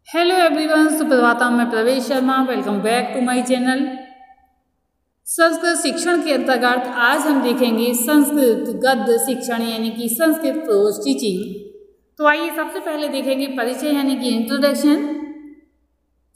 Hello everyone, सुप्रभातम। मैं Pravesh Sharma. Welcome back to my channel. Sanskrit शिक्षण के अंतर्गत आज हम देखेंगे संस्कृत गद्य शिक्षण यानी कि संस्कृत प्रोज टीचिंग। तो आइए सबसे पहले देखेंगे परिचय यानी कि इंट्रोडक्शन।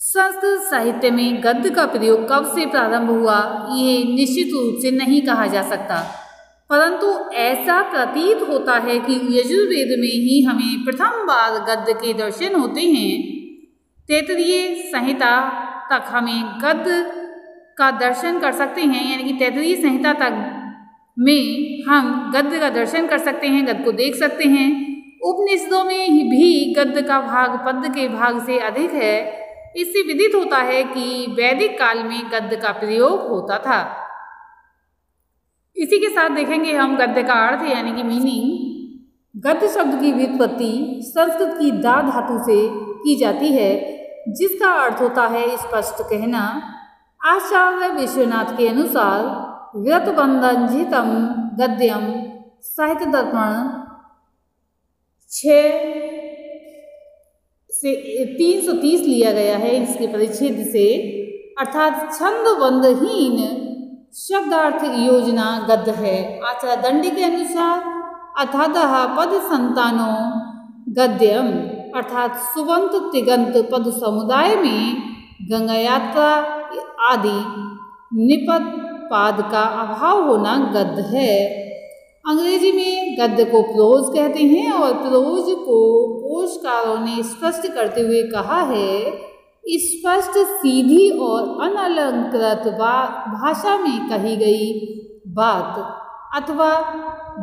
संस्कृत साहित्य में गद्य का प्रयोग कब से प्रारंभ हुआ ये निश्चित रूप से नहीं कहा जा सकता, परंतु ऐसा प्रतीत होता है कि यजुर्वेद में ही हमें प्रथम बार गद्य के दर्शन होते हैं। तैत्तिरीय संहिता तक हमें गद्य का दर्शन कर सकते हैं, यानी कि तैत्तिरीय संहिता तक में हम गद्य का दर्शन कर सकते हैं, गद्य को देख सकते हैं। उपनिषदों में भी गद्य का भाग पद्य के भाग से अधिक है। इससे विदित होता है कि वैदिक काल में गद्य का प्रयोग होता था। इसी के साथ देखेंगे हम गद्य का अर्थ यानी कि मीनिंग। गद्य शब्द की व्युत्पत्ति संस्कृत की दा धातु से की जाती है, जिसका अर्थ होता है स्पष्ट कहना। आचार्य विश्वनाथ के अनुसार व्युत्बंधनजितम गद्यम साहित्य दर्पण 6 से 330 लिया गया है इसके परिच्छेद से, अर्थात छंदबंधहीन शब्दार्थ योजना गद्य है। आचार्य दंडी के अनुसार अथादः पद संतानो गद्यम, अर्थात सुबंत तिगंत पद समुदाय में गंगा यात्रा आदि निपत पाद का अभाव होना गद्य है। अंग्रेजी में गद्य को प्रोज कहते हैं और प्रोज को पोषकारों ने स्पष्ट करते हुए कहा है स्पष्ट, सीधी और अनलंकृत भाषा में कही गई बात अथवा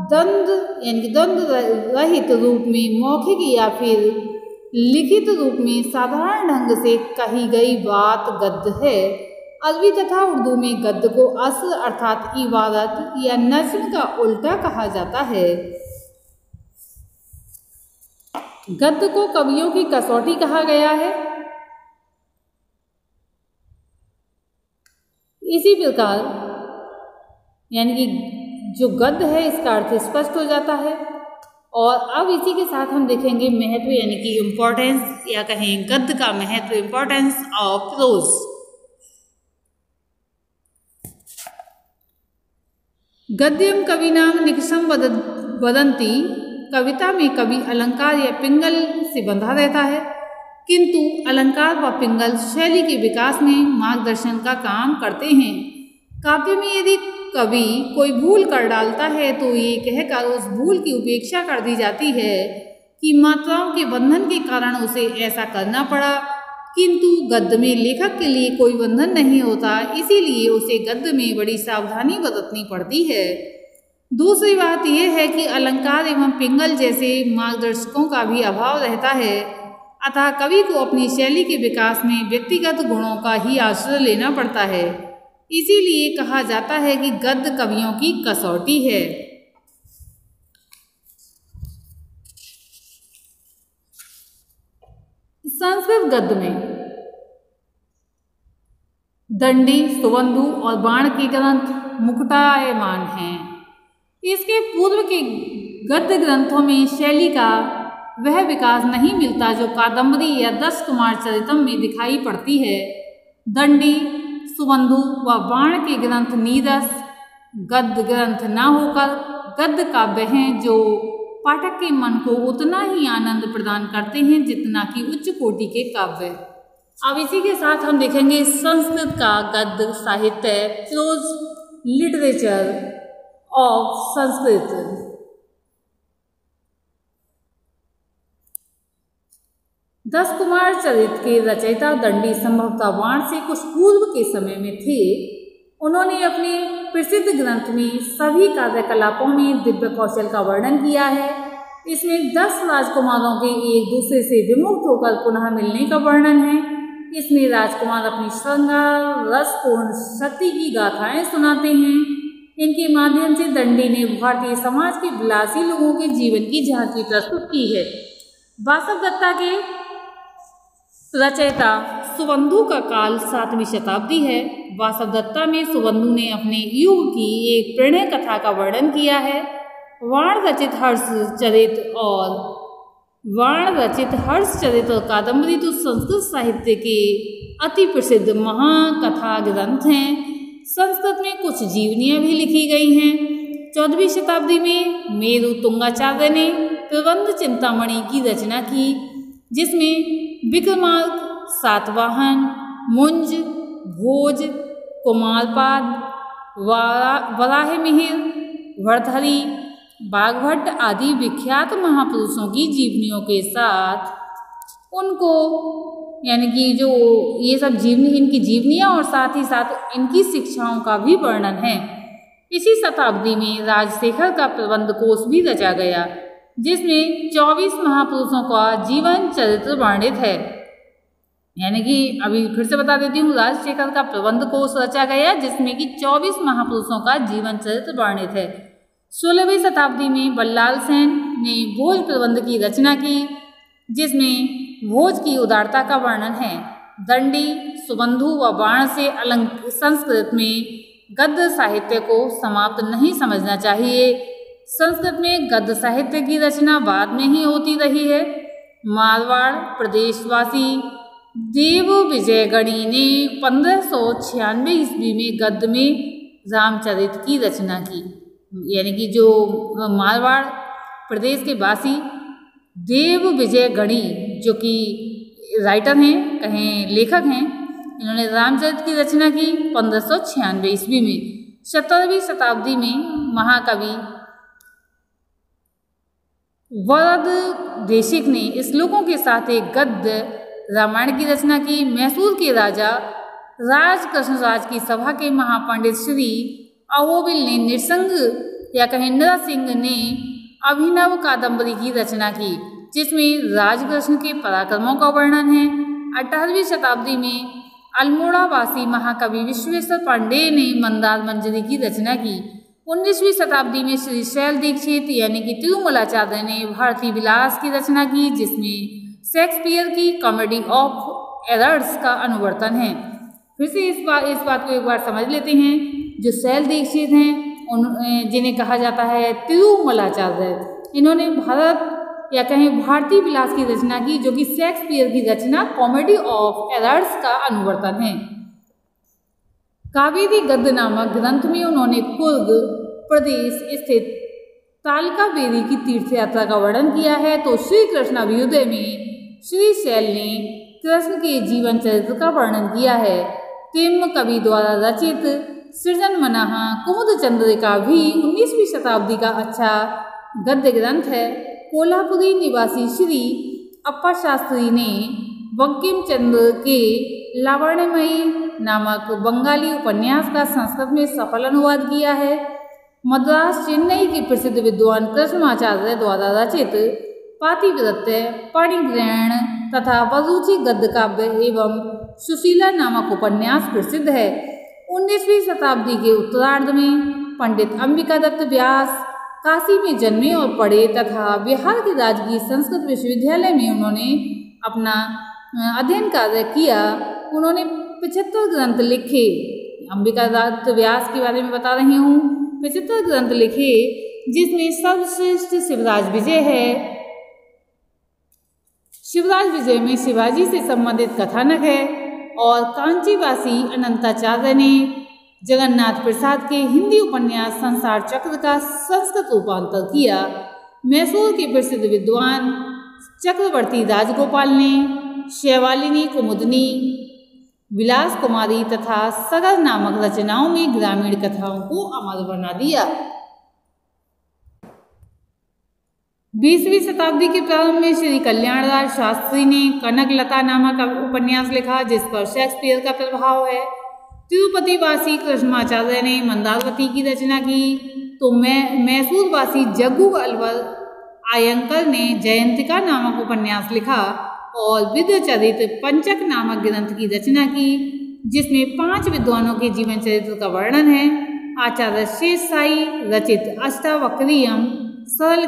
द्वंद्व यानी कि द्वंद्व रहित रूप में मौखिक या फिर लिखित रूप में साधारण ढंग से कही गई बात गद्य है। अरबी तथा उर्दू में गद्य को असर अर्थात इबारत या नज्म का उल्टा कहा जाता है। गद्य को कवियों की कसौटी कहा गया है। इसी प्रकार यानी कि जो गद्य है इसका अर्थ स्पष्ट हो जाता है। और अब इसी के साथ हम देखेंगे महत्व यानी कि इम्पोर्टेंस या कहें गद्य का महत्व, इम्पोर्टेंस ऑफ प्रोज। गद्यम कविनाम निकषम वदंती, कविता में कवि अलंकार या पिंगल से बंधा रहता है, किंतु अलंकार व पिंगल शैली के विकास में मार्गदर्शन का काम करते हैं। काव्य में यदि कवि कोई भूल कर डालता है तो ये कहकर उस भूल की उपेक्षा कर दी जाती है कि मात्राओं के बंधन के कारण उसे ऐसा करना पड़ा, किंतु गद्य में लेखक के लिए कोई बंधन नहीं होता, इसीलिए उसे गद्य में बड़ी सावधानी बरतनी पड़ती है। दूसरी बात यह है कि अलंकार एवं पिंगल जैसे मार्गदर्शकों का भी अभाव रहता है, अतः कवि को अपनी शैली के विकास में व्यक्तिगत गुणों का ही आश्रय लेना पड़ता है। इसीलिए कहा जाता है कि गद्य कवियों की कसौटी है। संस्कृत गद्य में दंडी, सुबंधु और बाण के ग्रंथ मुकुटायमान हैं। इसके पूर्व के गद्य ग्रंथों में शैली का वह विकास नहीं मिलता जो कादंबरी या 10 कुमार चरितम में दिखाई पड़ती है। दंडी, सुबंधु व बाण के ग्रंथ नीरस गद्य ग्रंथ न होकर गद्य काव्य हैं जो पाठक के मन को उतना ही आनंद प्रदान करते हैं जितना कि उच्च कोटि के काव्य। अब इसी के साथ हम देखेंगे संस्कृत का गद्य साहित्य, प्रोज लिटरेचर ऑफ संस्कृत। दस कुमार चरित के रचयिता दंडी संभवतः बाण से कुछ पूर्व के समय में थे। उन्होंने अपने प्रसिद्ध ग्रंथ में सभी कार्यकलापों में दिव्य कौशल का वर्णन किया है। इसमें 10 राजकुमारों के एक दूसरे से विमुक्त होकर पुनः मिलने का वर्णन है। इसमें राजकुमार अपनी श्रृंगार रसपूर्ण शक्ति की गाथाएं सुनाते हैं। इनके माध्यम से दंडी ने भारतीय समाज के विलासी लोगों के जीवन की झांकी प्रस्तुत की है। वासवदत्ता के रचयिता सुबंधु का काल 7वीं शताब्दी है। वासवदत्ता में सुबंधु ने अपने युग की एक प्रणय कथा का वर्णन किया है। वाण रचित हर्ष चरित और वाण रचित हर्षचरित कादम्बरी तो संस्कृत साहित्य के अति प्रसिद्ध महाकथा ग्रंथ हैं। संस्कृत में कुछ जीवनियाँ भी लिखी गई हैं। 14वीं शताब्दी में मेरु तुंगाचार्य ने प्रबंध चिंतामणि की रचना की, जिसमें विक्रमार्क, सातवाहन, मुंज, भोज, कुमारपाद, वराहमिहिर, भर्तृहरि, बागभट्ट आदि विख्यात महापुरुषों की जीवनियों के साथ उनको यानी कि जो ये सब जीवनी, इनकी जीवनियाँ और साथ ही साथ इनकी शिक्षाओं का भी वर्णन है। इसी शताब्दी में राजशेखर का प्रबंध कोश भी रचा गया, जिसमें 24 महापुरुषों का जीवन चरित्र वर्णित है। यानी कि अभी फिर से बता देती हूँ, राजशेखर का प्रबंध कोश रचा गया जिसमें कि 24 महापुरुषों का जीवन चरित्र वर्णित है। 16वीं शताब्दी में बल्लाल सेन ने भोज प्रबंध की रचना की, जिसमें भोज की उदारता का वर्णन है। दंडी, सुबंधु व बाण से अलंकृत संस्कृत में गद्य साहित्य को समाप्त नहीं समझना चाहिए। संस्कृत में गद्य साहित्य की रचना बाद में ही होती रही है। मारवाड़ प्रदेशवासी देव विजयगढ़ी ने 1596 ईस्वी में गद्य में रामचरित की रचना की। यानी कि जो मारवाड़ प्रदेश के वासी देव विजयगढ़ी, जो कि राइटर हैं, कहें लेखक हैं, इन्होंने रामचरित की रचना की 1596 ईस्वी में। 17वीं शताब्दी में महाकवि वरद देशिक ने श्लोकों के साथ एक गद्य रामायण की रचना की। मैसूर के राजा राजकृष्णराज की सभा के महापंडित श्री अहोबिल ने नृसिंह या कहें नरसिंह ने अभिनव कादम्बरी की रचना की, जिसमें राजकृष्ण के पराक्रमों का वर्णन है। 18वीं शताब्दी में अल्मोड़ावासी महाकवि विश्वेश्वर पांडेय ने मंदार मंजरी की रचना की। 19वीं शताब्दी में श्री शैल दीक्षित यानी कि तिरुमलाचार्य ने भारती विलास की रचना की, जिसमें शेक्सपियर की कॉमेडी ऑफ एरर्स का अनुवर्तन है। फिर से इस बात को एक बार समझ लेते हैं। जो शैल दीक्षित हैं, जिन्हें कहा जाता है तिरुमलाचार्य, इन्होंने भारत या कहें भारती विलास की रचना की, जो कि शेक्सपियर की रचना कॉमेडी ऑफ एरर्स का अनुवर्तन है। कावेरी गद्य नामक ग्रंथ में उन्होंने कुर्ग प्रदेश स्थित तालकावेरी की तीर्थ यात्रा का वर्णन किया है। तो श्री कृष्ण अभ्युदय में श्री शैल ने कृष्ण के जीवन चरित्र का वर्णन किया है। तिम्म कवि द्वारा रचित सृजन मनाहा कुमुद चंद्रिका भी 19वीं शताब्दी का अच्छा गद्य ग्रंथ है। कोल्हापुरी निवासी श्री अप्पा शास्त्री ने बंकिम चंद्र के लावण्यमयी नामक बंगाली उपन्यास का संस्कृत में सफल अनुवाद किया है। मद्रास चेन्नई के प्रसिद्ध विद्वान कृष्णाचार्य द्वारा रचित पातिव्रत्य, पाणिग्रहण तथा वरुचि गद्य काव्य एवं सुशीला नामक उपन्यास प्रसिद्ध है। 19वीं शताब्दी के उत्तरार्ध में पंडित अंबिका दत्त व्यास काशी में जन्मे और पढ़े तथा बिहार के राजकीय संस्कृत विश्वविद्यालय में उन्होंने अपना अध्ययन कार्य किया। उन्होंने 75 ग्रंथ लिखे। अंबिका दत्त व्यास के बारे में बता रही हूँ। 75 ग्रंथ लिखे, जिसमें सर्वश्रेष्ठ शिवराज विजय है। शिवराज विजय में शिवाजी से संबंधित कथानक है और कांचीवासी अनंताचार्य ने जगन्नाथ प्रसाद के हिंदी उपन्यास संसार चक्र का संस्कृत रूपांतर किया। मैसूर के प्रसिद्ध विद्वान चक्रवर्ती राजगोपाल ने शैवालिनी कुमुदनी, विलास कुमारी तथा सगर नामक रचनाओं में ग्रामीण कथाओं को अमर बना दिया। 20वीं शताब्दी के प्रारंभ में श्री कल्याणराज शास्त्री ने कनकलता नामक उपन्यास लिखा, जिस पर शेक्सपियर का प्रभाव है। तिरुपति वासी कृष्णाचार्य ने मंदारवती की रचना की। तो मैसूर वासी जग्गू अलवर आयंकर ने जयंतिका नामक उपन्यास लिखा और विद्यचरित पंचक नामक ग्रंथ की रचना की, जिसमें 5 विद्वानों के जीवन चरित्र का वर्णन है। आचार्य शेष साई रचित अष्टावक्रियम सरल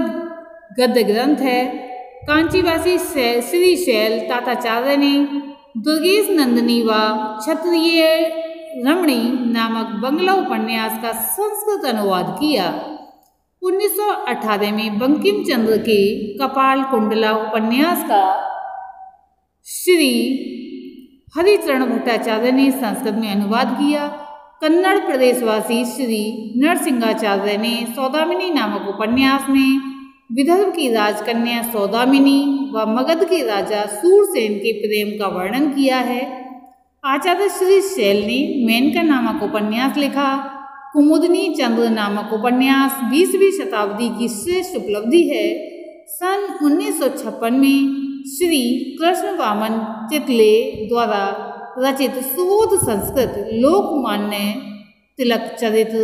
गद्य ग्रंथ है। कांचीवासी श्री शैल ताताचार्य ने दुर्गेश नंदिनी व क्षत्रिय रमणी नामक बंगला उपन्यास का संस्कृत अनुवाद किया। 1918 में बंकिम चंद्र के कपाल कुंडला उपन्यास का श्री हरिचरण भट्टाचार्य ने संस्कृत में अनुवाद किया। कन्नड़ प्रदेशवासी श्री नरसिंहाचार्य ने सौदामिनी नामक उपन्यास में विदर्भ की राजकन्या सौदामिनी व मगध के राजा सूरसेन के प्रेम का वर्णन किया है। आचार्य श्री शैल ने मेनका नामक उपन्यास लिखा। कुमुदनी चंद्र नामक उपन्यास 20वीं शताब्दी की श्रेष्ठ उपलब्धि है। सन 1956 में श्री कृष्ण वामन चितले द्वारा रचित सुबोध संस्कृत लोकमान्य तिलक चरित्र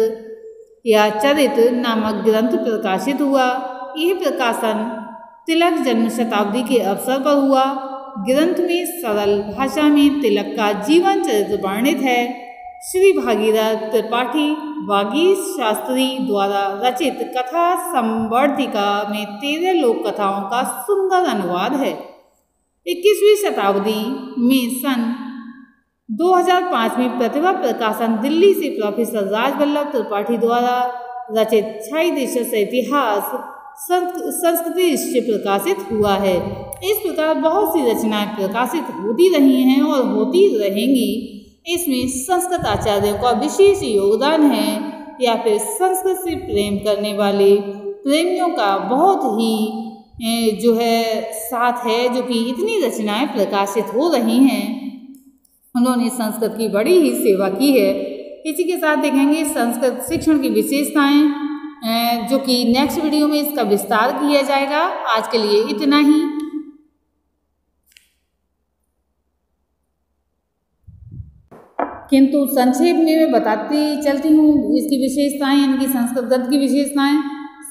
या चरित्र नामक ग्रंथ प्रकाशित हुआ। यह प्रकाशन तिलक जन्म शताब्दी के अवसर पर हुआ। ग्रंथ में सरल भाषा में तिलक का जीवन चरित्र वर्णित है। श्री भागीरथ त्रिपाठी वागीश शास्त्री द्वारा रचित कथा संवर्धिका में 13 लोक कथाओं का सुंदर अनुवाद है। 21वीं शताब्दी में सन 2005 में प्रतिभा प्रकाशन दिल्ली से प्रोफेसर राजवल्लभ त्रिपाठी द्वारा रचित 6 देशों से इतिहास संस्कृति से प्रकाशित हुआ है। इस प्रकार बहुत सी रचनाएं प्रकाशित होती रही हैं और होती रहेंगी। इसमें संस्कृत आचार्यों का विशेष योगदान है या फिर संस्कृत से प्रेम करने वाले प्रेमियों का बहुत ही जो है साथ है, जो कि इतनी रचनाएं प्रकाशित हो रही हैं। उन्होंने संस्कृत की बड़ी ही सेवा की है। इसी के साथ देखेंगे संस्कृत शिक्षण की विशेषताएं, जो कि नेक्स्ट वीडियो में इसका विस्तार किया जाएगा। आज के लिए इतना ही। किंतु संक्षेप में मैं बताती चलती हूँ इसकी विशेषताएं, यानी कि संस्कृत गद्य की विशेषताएं।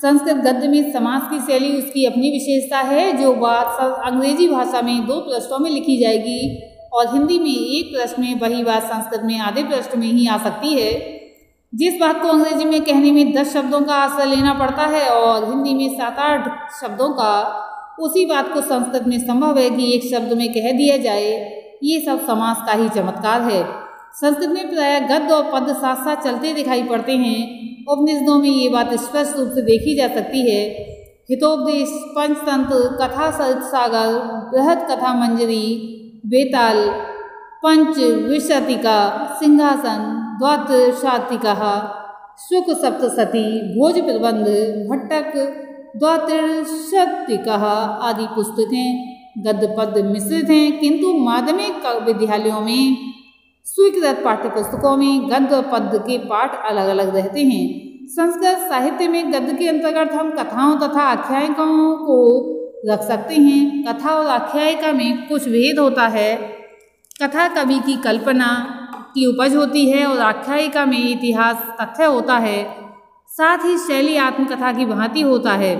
संस्कृत गद्य में समास की शैली उसकी अपनी विशेषता है, जो बात अंग्रेजी भाषा में 2 पृष्ठों में लिखी जाएगी और हिंदी में 1 पृष्ठ में, वही बात संस्कृत में आधे पृष्ठ में ही आ सकती है। जिस बात को अंग्रेजी में कहने में 10 शब्दों का आश्रय लेना पड़ता है और हिंदी में 7-8 शब्दों का, उसी बात को संस्कृत में संभव है कि 1 शब्द में कह दिया जाए। ये सब समास का ही चमत्कार है। संस्कृत में प्राय गद्य और पद्य साथ साथ चलते दिखाई पड़ते हैं। उपनिषदों में ये बात स्पष्ट रूप से देखी जा सकती है। हितोपदेश, पंचतंत्र, कथा सागर, बृहद कथा मंजरी, बेताल, पंच विशतिका, सिंहासन, द्वादशातिका, शुक सप्तशती, भोज प्रबंध, भट्टक, द्वादशातिका आदि पुस्तकें गद्य पद्य मिश्रित हैं, किंतु माध्यमिक विद्यालयों में स्वीकृत पाठ्य पुस्तकों में गद्य और पद्य के पाठ अलग अलग रहते हैं। संस्कृत साहित्य में गद्य के अंतर्गत हम कथाओं तथा आख्यायिकाओं को रख सकते हैं। कथा और आख्यायिका में कुछ भेद होता है। कथा कवि की कल्पना की उपज होती है और आख्यायिका में इतिहास तथ्य होता है। साथ ही शैली आत्मकथा की भांति होता है।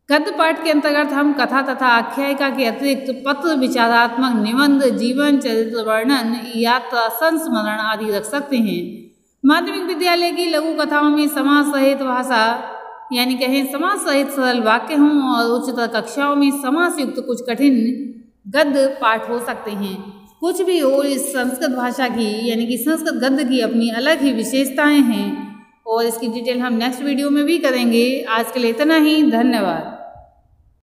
गद्य पाठ के अंतर्गत हम कथा तथा आख्यायिका के अतिरिक्त पत्र, विचारात्मक निबंध, जीवन चरित्र वर्णन, यात्रा, संस्मरण आदि रख सकते हैं। माध्यमिक विद्यालय की लघु कथाओं में समास सहित भाषा, यानी कहें समास सहित सरल वाक्य हों, और उच्चतर कक्षाओं में समास युक्त कुछ कठिन गद्य पाठ हो सकते हैं। कुछ भी हो, इस संस्कृत भाषा की यानी कि संस्कृत गद्य की अपनी अलग ही विशेषताएं हैं और इसकी डिटेल हम नेक्स्ट वीडियो में भी करेंगे। आज के लिए इतना ही। धन्यवाद।